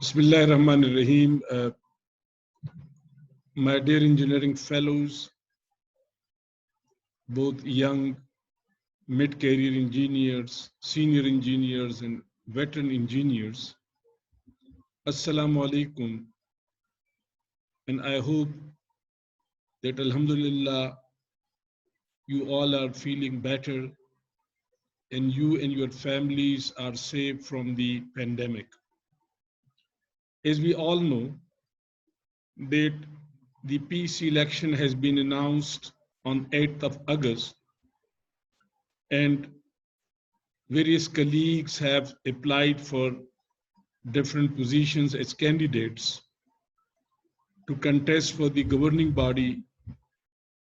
Bismillah ar-Rahman ar-Rahim. My dear engineering fellows, both young, mid-career engineers, senior engineers, and veteran engineers, Assalamu alaikum. And I hope that Alhamdulillah, you all are feeling better and you and your families are safe from the pandemic. As we all know, that the peace election has been announced on 8th of August, and various colleagues have applied for different positions as candidates to contest for the governing body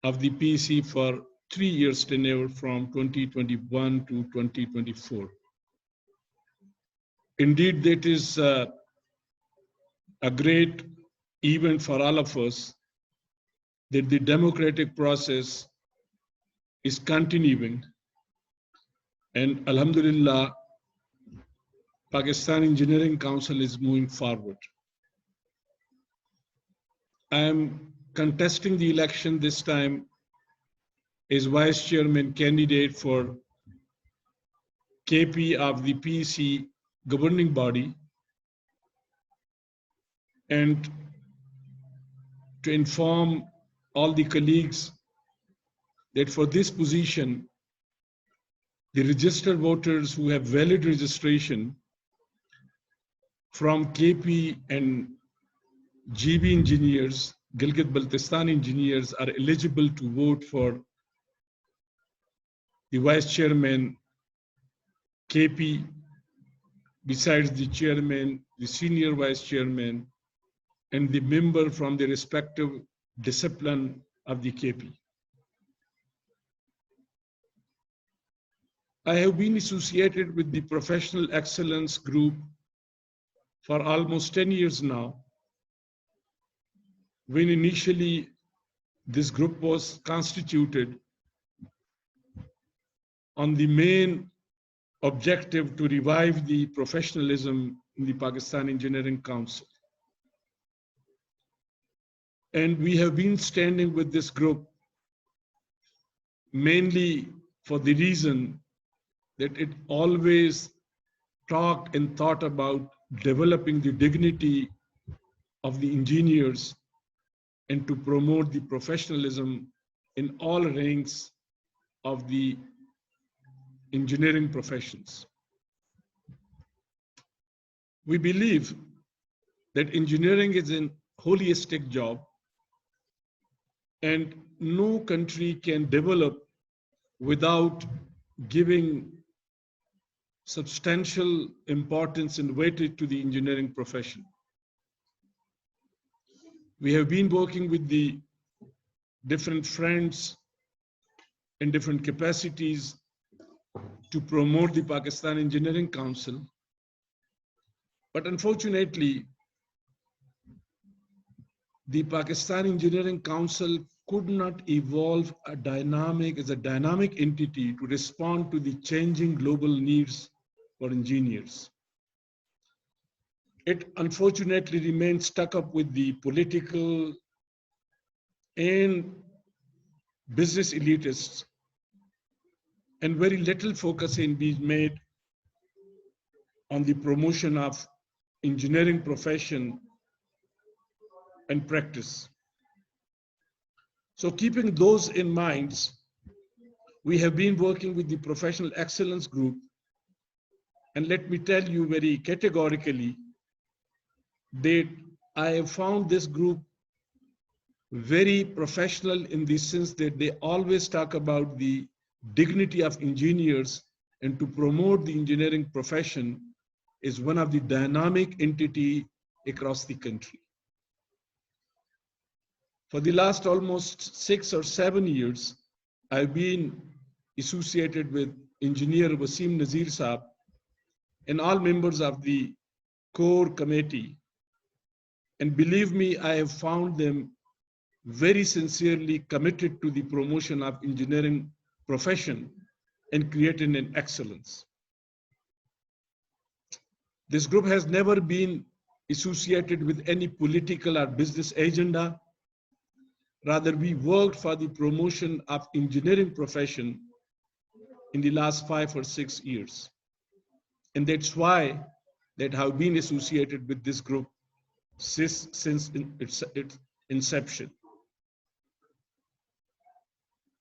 of the PEC for 3 years tenure from 2021 to 2024. Indeed, that is a great event for all of us that the democratic process is continuing, and Alhamdulillah, Pakistan Engineering Council is moving forward. I am contesting the election this time as vice chairman candidate for KP of the PEC governing body, and to inform all the colleagues that for this position, the registered voters who have valid registration from KP and GB engineers, Gilgit-Baltistan engineers, are eligible to vote for the vice chairman KP, besides the chairman, the senior vice chairman, and the member from the respective discipline of the KP. I have been associated with the Professional Excellence Group for almost 10 years now. When initially this group was constituted on the main objective to revive the professionalism in the Pakistan Engineering Council. And we have been standing with this group mainly for the reason that it always talked and thought about developing the dignity of the engineers and to promote the professionalism in all ranks of the engineering professions. We believe that engineering is a holistic job, and no country can develop without giving substantial importance and weightage to the engineering profession. We have been working with the different friends in different capacities to promote the Pakistan Engineering Council. But unfortunately, the Pakistan Engineering Council could not evolve as a dynamic entity to respond to the changing global needs for engineers. It unfortunately remains stuck up with the political and business elitists, and very little focus in being made on the promotion of engineering profession and practice. So keeping those in mind, we have been working with the Professional Excellence Group, and let me tell you very categorically that I have found this group very professional in the sense that they always talk about the dignity of engineers, and to promote the engineering profession is one of the dynamic entity across the country. For the last almost 6 or 7 years, I've been associated with Engineer Wasim Nazir Saab and all members of the core committee. And believe me, I have found them very sincerely committed to the promotion of engineering profession and creating an excellence. This group has never been associated with any political or business agenda. Rather, we worked for the promotion of engineering profession in the last 5 or 6 years. And that's why that have been associated with this group since its inception.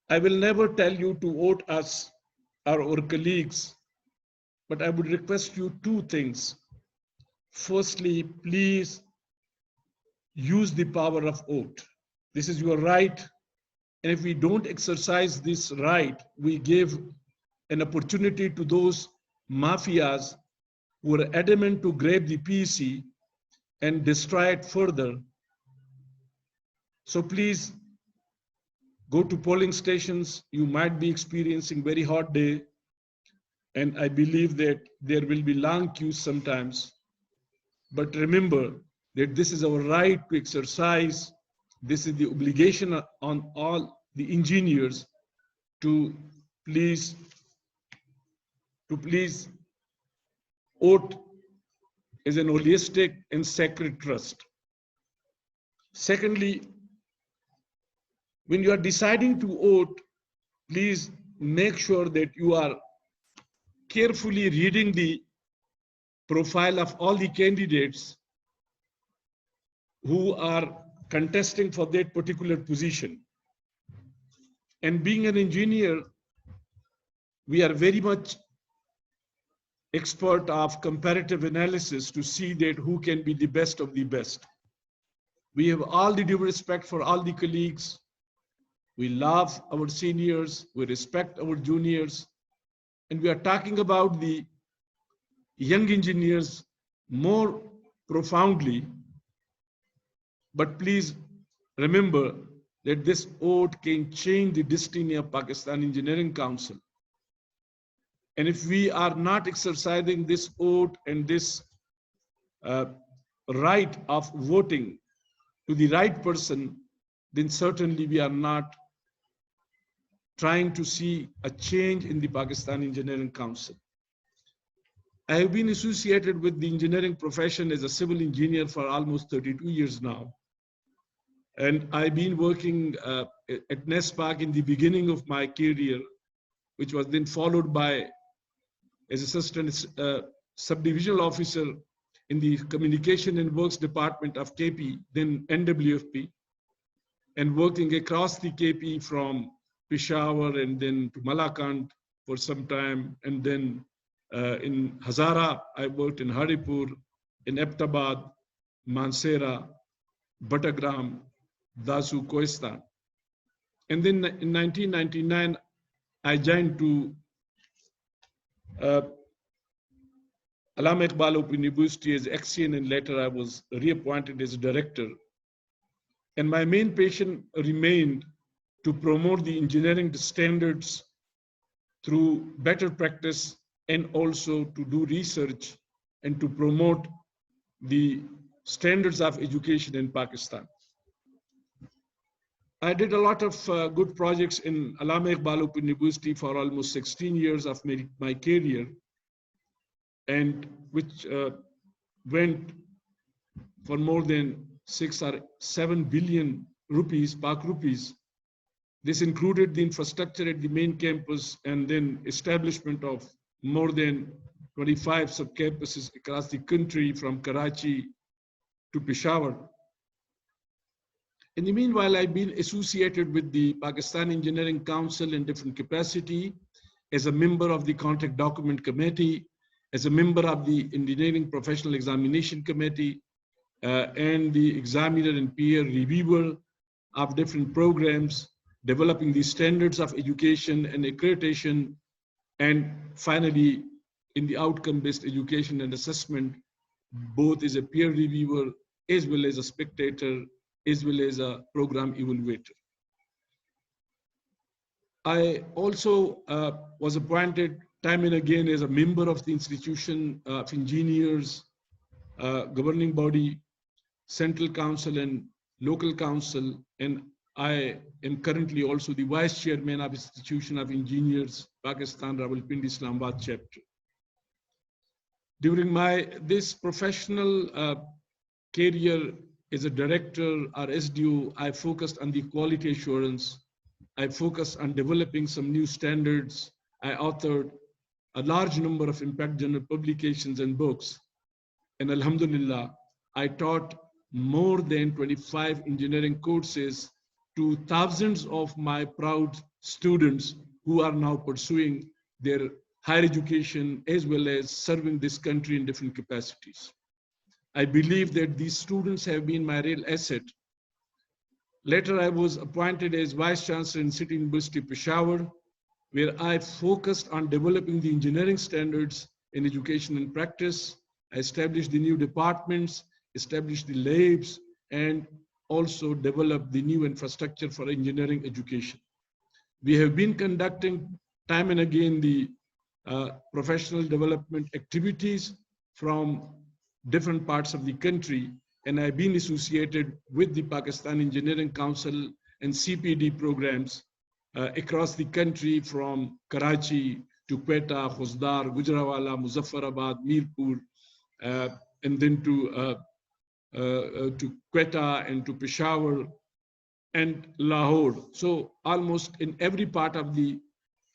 I will never tell you to vote us or our colleagues, but I would request you two things. Firstly, please use the power of vote. This is your right. And if we don't exercise this right, we give an opportunity to those mafias who are adamant to grab the PC and destroy it further. So please go to polling stations. You might be experiencing very hot day. And I believe that there will be long queues sometimes. But remember that this is our right to exercise. This is the obligation on all the engineers to please vote as an holistic and sacred trust. Secondly, when you are deciding to vote, please make sure that you are carefully reading the profile of all the candidates who are contesting for that particular position. And being an engineer, we are very much expert of comparative analysis to see that who can be the best of the best. We have all the due respect for all the colleagues. We love our seniors, we respect our juniors, and we are talking about the young engineers more profoundly. But please remember that this vote can change the destiny of Pakistan Engineering Council. And if we are not exercising this vote and this right of voting to the right person, then certainly we are not trying to see a change in the Pakistan Engineering Council. I have been associated with the engineering profession as a civil engineer for almost 32 years now. And I've been working at NESPAC in the beginning of my career, which was then followed by as assistant subdivisional officer in the Communication and Works Department of KP, then NWFP, and working across the KP from Peshawar and then to Malakand for some time. And then in Hazara, I worked in Haripur, in Aptabad, Mansehra, Batagram, Dasu, Koistan. And then in 1999, I joined to Allama Iqbal Open University as Axion, and later I was reappointed as a director. And my main passion remained to promote the engineering standards through better practice and also to do research and to promote the standards of education in Pakistan. I did a lot of good projects in Allama Iqbal Open University for almost 16 years of my career, and which went for more than 6 or 7 billion rupees, Pak rupees. This included the infrastructure at the main campus and then establishment of more than 25 sub-campuses across the country from Karachi to Peshawar. In the meanwhile, I've been associated with the Pakistan Engineering Council in different capacity as a member of the Contract Document Committee, as a member of the Engineering Professional Examination Committee, and the examiner and peer reviewer of different programs, developing the standards of education and accreditation, and finally, in the outcome-based education and assessment, both as a peer reviewer, as well as a spectator, as well as a program evaluator. I also was appointed time and again as a member of the Institution of Engineers governing body, Central Council and Local Council, and I am currently also the Vice Chairman of Institution of Engineers, Pakistan, Rawalpindi, Islamabad chapter. During this professional career as a director or SDO, I focused on the quality assurance. I focused on developing some new standards. I authored a large number of impact journal publications and books. And Alhamdulillah, I taught more than 25 engineering courses to thousands of my proud students who are now pursuing their higher education as well as serving this country in different capacities. I believe that these students have been my real asset. Later, I was appointed as Vice Chancellor in City University, Peshawar, where I focused on developing the engineering standards in education and practice. I established the new departments, established the labs, and also developed the new infrastructure for engineering education. We have been conducting time and again the professional development activities from different parts of the country, and I've been associated with the Pakistan Engineering Council and CPD programs across the country from Karachi to Quetta, Khuzdar, Gujranwala, Muzaffarabad, Mirpur, and then to Quetta and to Peshawar and Lahore. So almost in every part of the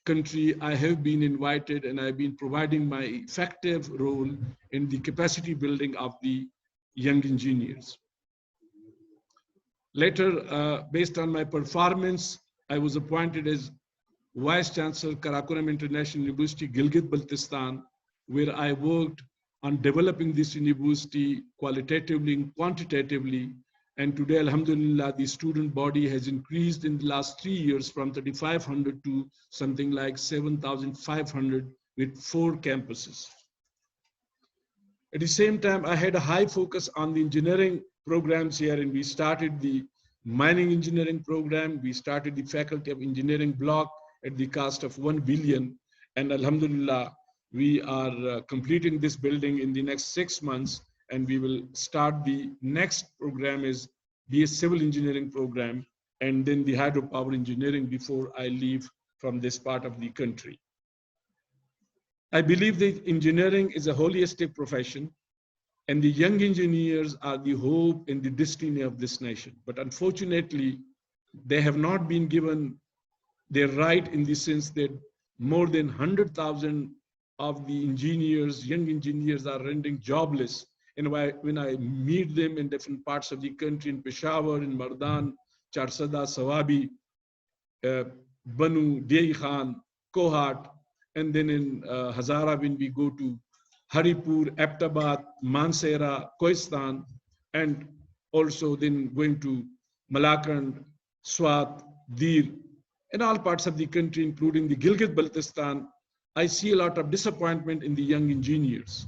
country, I have been invited and I've been providing my effective role in the capacity building of the young engineers. Later, based on my performance, I was appointed as Vice Chancellor, Karakoram International University, Gilgit-Baltistan, where I worked on developing this university qualitatively and quantitatively. And today, Alhamdulillah, the student body has increased in the last 3 years from 3,500 to something like 7,500 with 4 campuses. At the same time, I had a high focus on the engineering programs here, and we started the mining engineering program. We started the Faculty of Engineering block at the cost of 1 billion. And Alhamdulillah, we are completing this building in the next 6 months, and we will start the next program is BS Civil Engineering program, and then the hydropower engineering before I leave from this part of the country. I believe that engineering is a holistic profession, and the young engineers are the hope and the destiny of this nation. But unfortunately, they have not been given their right in the sense that more than 100,000 of the engineers, young engineers, are rendering jobless. And when I meet them in different parts of the country, in Peshawar, in Mardan, Charsada, Sawabi, Banu, Dei Khan, Kohat, and then in Hazara, when we go to Haripur, Aptabad, Mansehra, Kohistan, and also then going to Malakand, Swat, Dir, and all parts of the country, including the Gilgit-Baltistan, I see a lot of disappointment in the young engineers.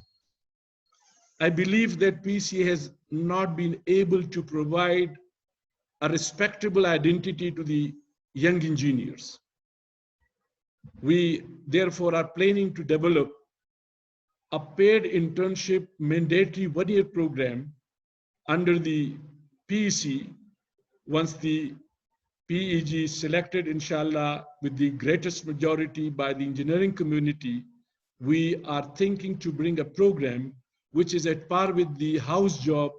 I believe that PC has not been able to provide a respectable identity to the young engineers. We therefore are planning to develop a paid internship mandatory 1-year program under the PEC. Once the PEG is selected, inshallah, with the greatest majority by the engineering community, we are thinking to bring a program which is at par with the house job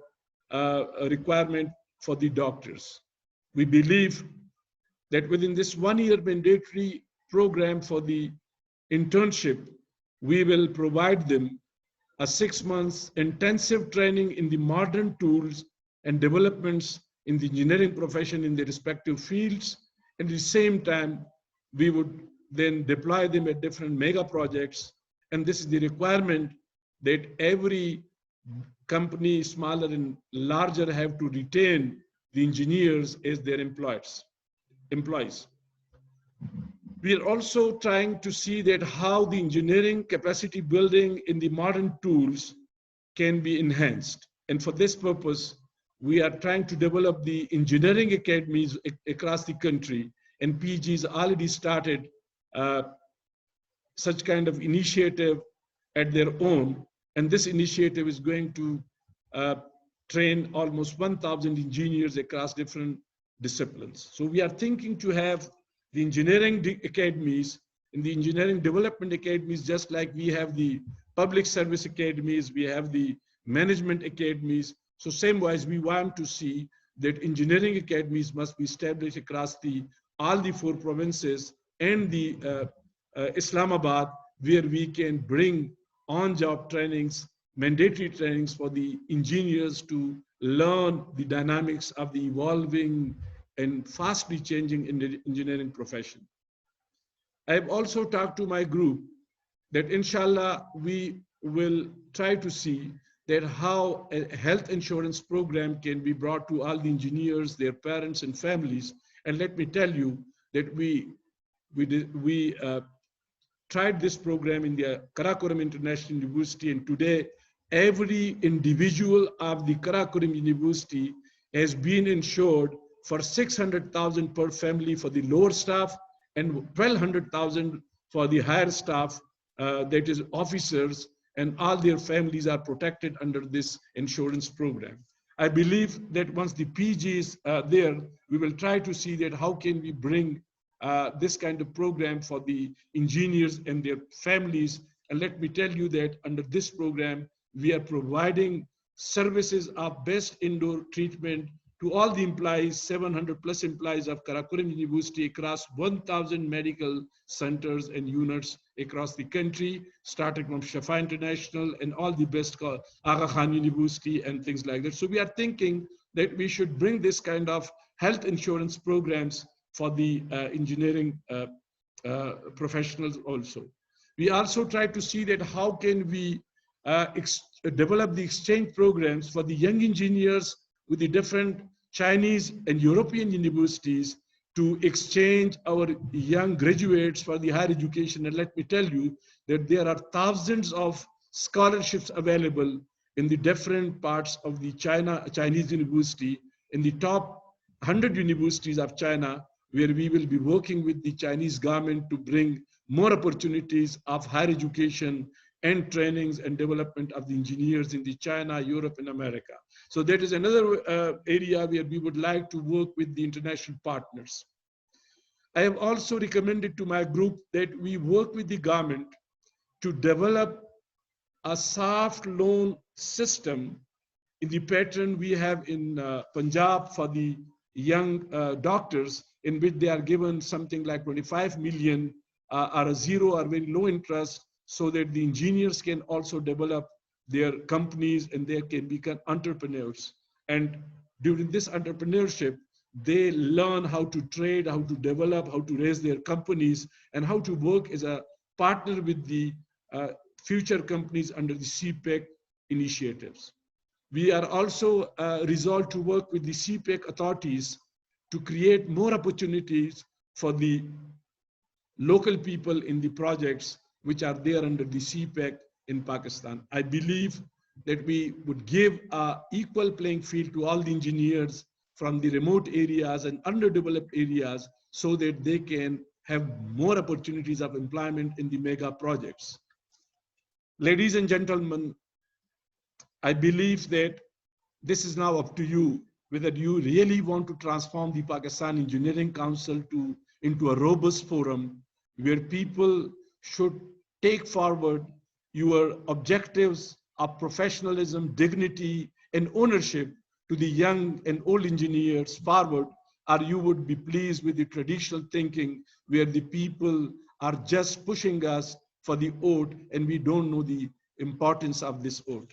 requirement for the doctors. We believe that within this 1-year mandatory program for the internship, we will provide them a 6 months intensive training in the modern tools and developments in the engineering profession in their respective fields. And at the same time, we would then deploy them at different mega projects. And this is the requirement that every company, smaller and larger, have to retain the engineers as their employees. We are also trying to see that how the engineering capacity building in the modern tools can be enhanced. And for this purpose, we are trying to develop the engineering academies across the country, and PG's already started such kind of initiative at their own. And this initiative is going to train almost 1,000 engineers across different disciplines. So we are thinking to have the engineering academies and the engineering development academies, just like we have the public service academies, we have the management academies. So same wise, we want to see that engineering academies must be established across all the 4 provinces and the Islamabad, where we can bring on-job trainings, mandatory trainings for the engineers to learn the dynamics of the evolving and fastly changing in the engineering profession. I have also talked to my group that inshallah we will try to see that how a health insurance program can be brought to all the engineers, their parents and families. And let me tell you that we tried this program in the Karakoram International University, and today every individual of the Karakoram University has been insured for 600,000 per family for the lower staff and 1,200,000 for the higher staff, that is officers, and all their families are protected under this insurance program. I believe that once the PG is there, we will try to see that how can we bring this kind of program for the engineers and their families. And let me tell you that under this program, we are providing services of best indoor treatment to all the employees, 700 plus employees of Karakoram University across 1,000 medical centers and units across the country, starting from Shafa International and all the best Aga Khan University and things like that. So we are thinking that we should bring this kind of health insurance programs for the engineering professionals also. We also try to see that how can we develop the exchange programs for the young engineers with the different Chinese and European universities to exchange our young graduates for the higher education. And let me tell you that there are thousands of scholarships available in the different parts of the Chinese university, in the top 100 universities of China, where we will be working with the Chinese government to bring more opportunities of higher education and trainings and development of the engineers in the China, Europe, and America. So that is another area where we would like to work with the international partners. I have also recommended to my group that we work with the government to develop a soft loan system in the pattern we have in Punjab for the young doctors, in which they are given something like 25 million or a zero or very low interest, so that the engineers can also develop their companies and they can become entrepreneurs. And during this entrepreneurship, they learn how to trade, how to develop, how to raise their companies, and how to work as a partner with the future companies under the CPEC initiatives. We are also resolved to work with the CPEC authorities to create more opportunities for the local people in the projects which are there under the CPEC in Pakistan. I believe that we would give an equal playing field to all the engineers from the remote areas and underdeveloped areas, so that they can have more opportunities of employment in the mega projects. Ladies and gentlemen, I believe that this is now up to you, whether you really want to transform the Pakistan Engineering Council into a robust forum where people should take forward your objectives of professionalism, dignity, and ownership to the young and old engineers forward, or you would be pleased with the traditional thinking where the people are just pushing us for the oath and we don't know the importance of this oath.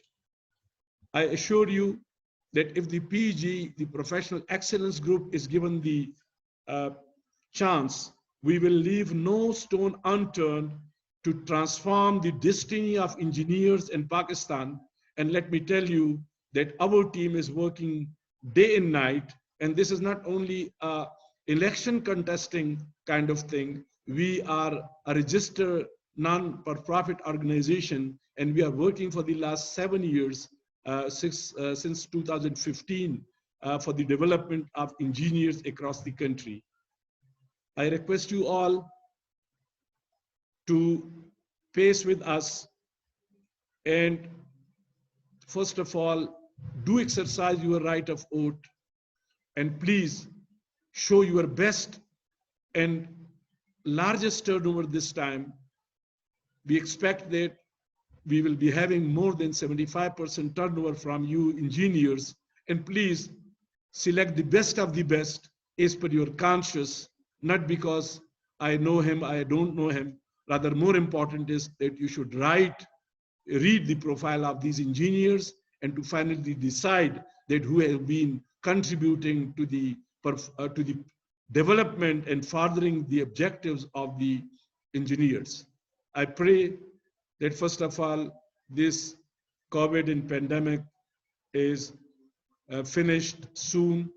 I assure you that if the PG, the Professional Excellence Group, is given the chance, we will leave no stone unturned to transform the destiny of engineers in Pakistan. And let me tell you that our team is working day and night. And this is not only an election contesting kind of thing. We are a registered non-for-profit organization, and we are working for the last 7 years, since 2015, for the development of engineers across the country. I request you all to pace with us, and first of all, do exercise your right of oath, and please show your best and largest turnover this time. We expect that we will be having more than 75% turnover from you engineers. And please select the best of the best as per your conscience, not because I know him, I don't know him. Rather, more important is that you should read the profile of these engineers and to finally decide that who have been contributing to the development and furthering the objectives of the engineers. I pray that first of all, this COVID and pandemic is finished soon.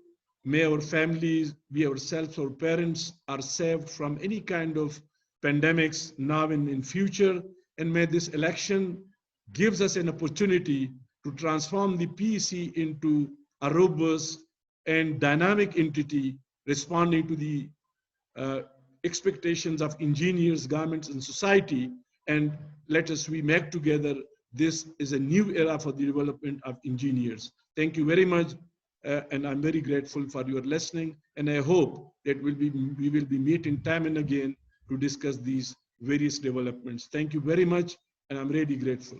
May our families, we ourselves, our parents are saved from any kind of pandemics now and in future. And may this election gives us an opportunity to transform the PEC into a robust and dynamic entity responding to the uh, expectations of engineers, governments, and society. And let us we make together. This is a new era for the development of engineers. Thank you very much. And I'm very grateful for your listening. And I hope that we will be meeting time and again to discuss these various developments. Thank you very much. And I'm really grateful.